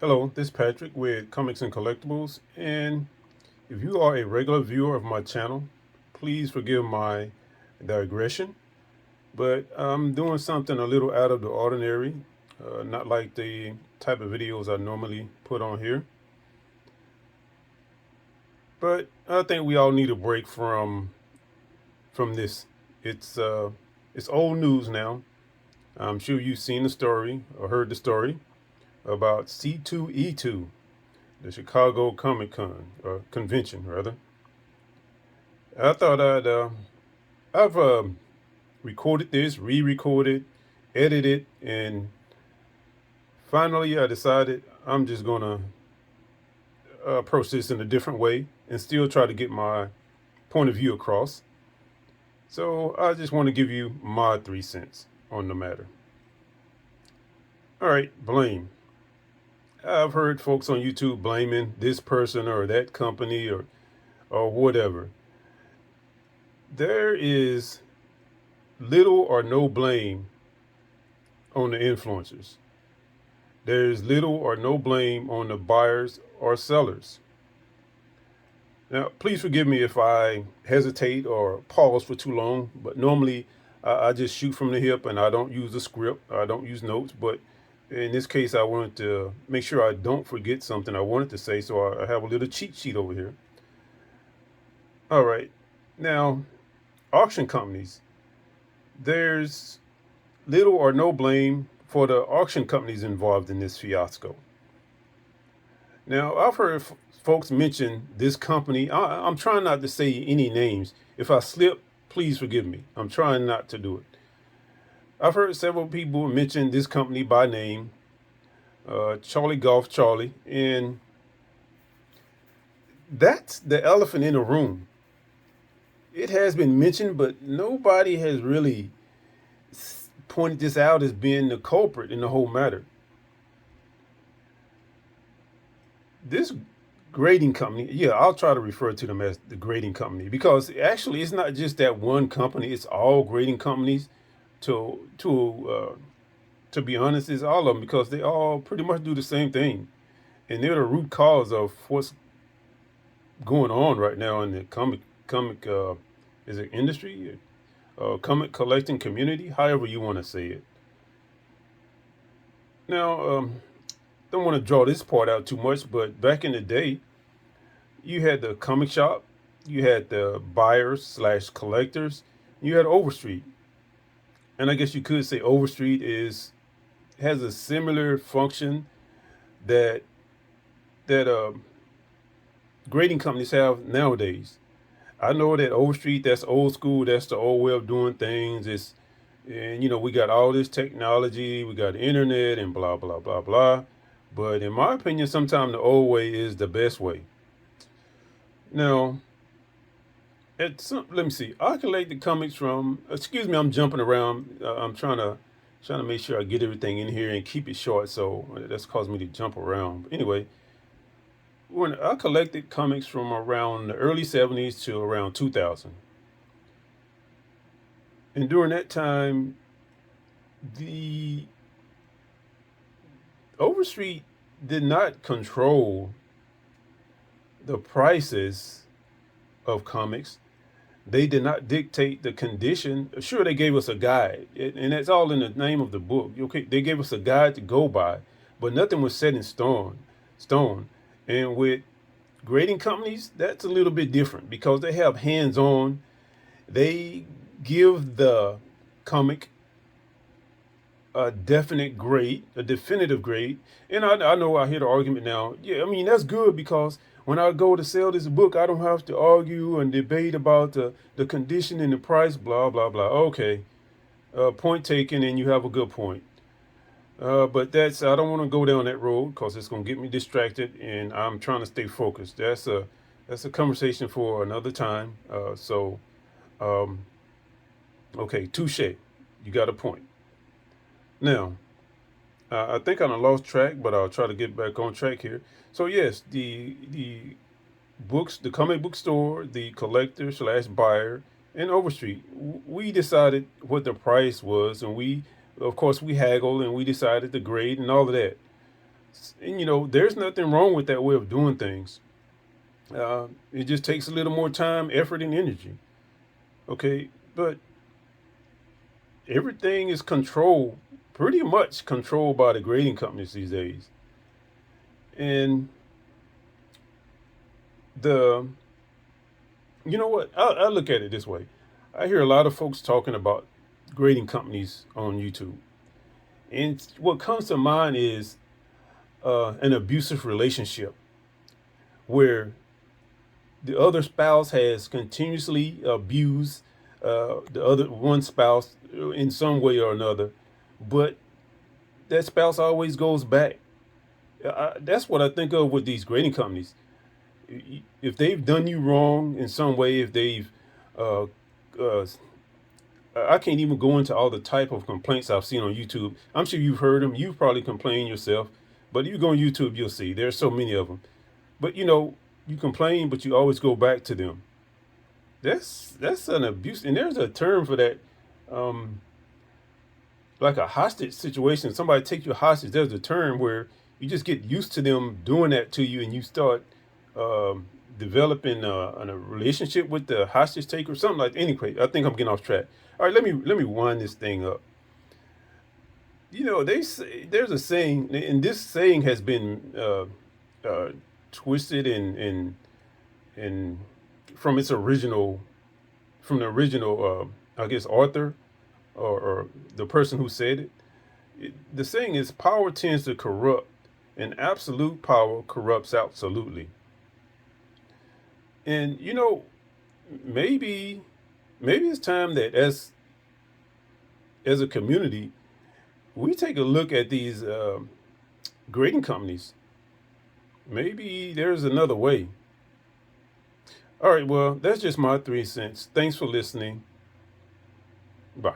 Hello, this is Patrick with Comics and Collectibles, and if you are a regular viewer of my channel, please forgive my digression, but I'm doing something a little out of the ordinary, not like the type of videos I normally put on here. But I think we all need a break from this. It's uh, it's old news now. I'm sure you've seen the story or heard the story about C2E2, the Chicago Comic Con or convention rather. I thought I've recorded this, re-recorded, edited, and finally I decided I'm just gonna approach this in a different way and still try to get my point of view across. So I just want to give you my 3 cents on the matter. All right, blame. I've heard folks on YouTube blaming this person or that company or whatever. There is little or no blame on the influencers. There's little or no blame on the buyers or sellers. Now, please forgive me if I hesitate or pause for too long, but normally I just shoot from the hip and I don't use a script, I don't use notes, but in this case, I wanted to make sure I don't forget something I wanted to say, so I have a little cheat sheet over here. All right. Now, auction companies, there's little or no blame for the auction companies involved in this fiasco. Now, I've heard folks mention this company. I'm trying not to say any names. If I slip, please forgive me. I'm trying not to do it. I've heard several people mention this company by name, Charlie Golf Charlie, and that's the elephant in the room. It has been mentioned, but nobody has really pointed this out as being the culprit in the whole matter. This grading company, yeah, I'll try to refer to them as the grading company because actually it's not just that one company; it's all grading companies. To be honest, it's all of them because they all pretty much do the same thing, and they're the root cause of what's going on right now in the comic is it industry, comic collecting community, however you want to say it. Now, don't want to draw this part out too much, but back in the day, you had the comic shop, you had the buyers slash collectors, you had Overstreet, and I guess you could say Overstreet is has a similar function that that grading companies have nowadays. I know that Overstreet, that's old school, that's the old way of doing things. And we got all this technology, we got the internet, and blah blah blah blah. But in my opinion, sometimes the old way is the best way. Now, let me see. I collect the comics from. Excuse me, I'm jumping around. I'm trying to make sure I get everything in here and keep it short. So that's caused me to jump around. But anyway, when I collected comics from around the early '70s to around 2000, and during that time, the Overstreet did not control the prices of comics. They did not dictate the condition. Sure, they gave us a guide, and that's all in the name of the book. Okay, they gave us a guide to go by, but nothing was set in stone. Stone, and with grading companies, that's a little bit different because they have hands-on. They give the comic a definite grade, a definitive grade. And I know I hear the argument now. Yeah, I mean, that's good because when I go to sell this book, I don't have to argue and debate about the condition and the price, blah, blah, blah. Okay, point taken, and you have a good point. But I don't want to go down that road because it's going to get me distracted, and I'm trying to stay focused. That's a conversation for another time. Um, okay, touche. You got a point. Now, I think I lost track, but I'll try to get back on track here. So yes, the books, the comic book store, the collector slash buyer, and Overstreet, we decided what the price was, and of course, we haggled and we decided the grade and all of that. And there's nothing wrong with that way of doing things. It just takes a little more time, effort, and energy. Okay, but everything is controlled, pretty much controlled by the grading companies these days. And the, you know what? I look at it this way. I hear a lot of folks talking about grading companies on YouTube. And what comes to mind is an abusive relationship where the other spouse has continuously abused the other one spouse in some way or another, but that spouse always goes back. That's what I think of with these grading companies. If they've done you wrong in some way, if they've, uh, uh, I can't even go into all the type of complaints I've seen on YouTube. I'm sure you've heard them. You've probably complained yourself, but if you go on YouTube, you'll see there's so many of them. But you complain, but you always go back to them. That's an abuse, and there's a term for that, um, like a hostage situation. Somebody take you hostage. There's a term where you just get used to them doing that to you, and you start um, developing a relationship with the hostage taker, something like. Anyway, I think I'm getting off track. All right, let me wind this thing up. They say there's a saying, and this saying has been uh, twisted and from its original, from the original, I guess, author or the person who said it. The saying is, power tends to corrupt, and absolute power corrupts absolutely. And maybe maybe it's time that as a community we take a look at these grading companies. Maybe there's another way. All right, well, that's just my 3 cents. Thanks for listening. Bye.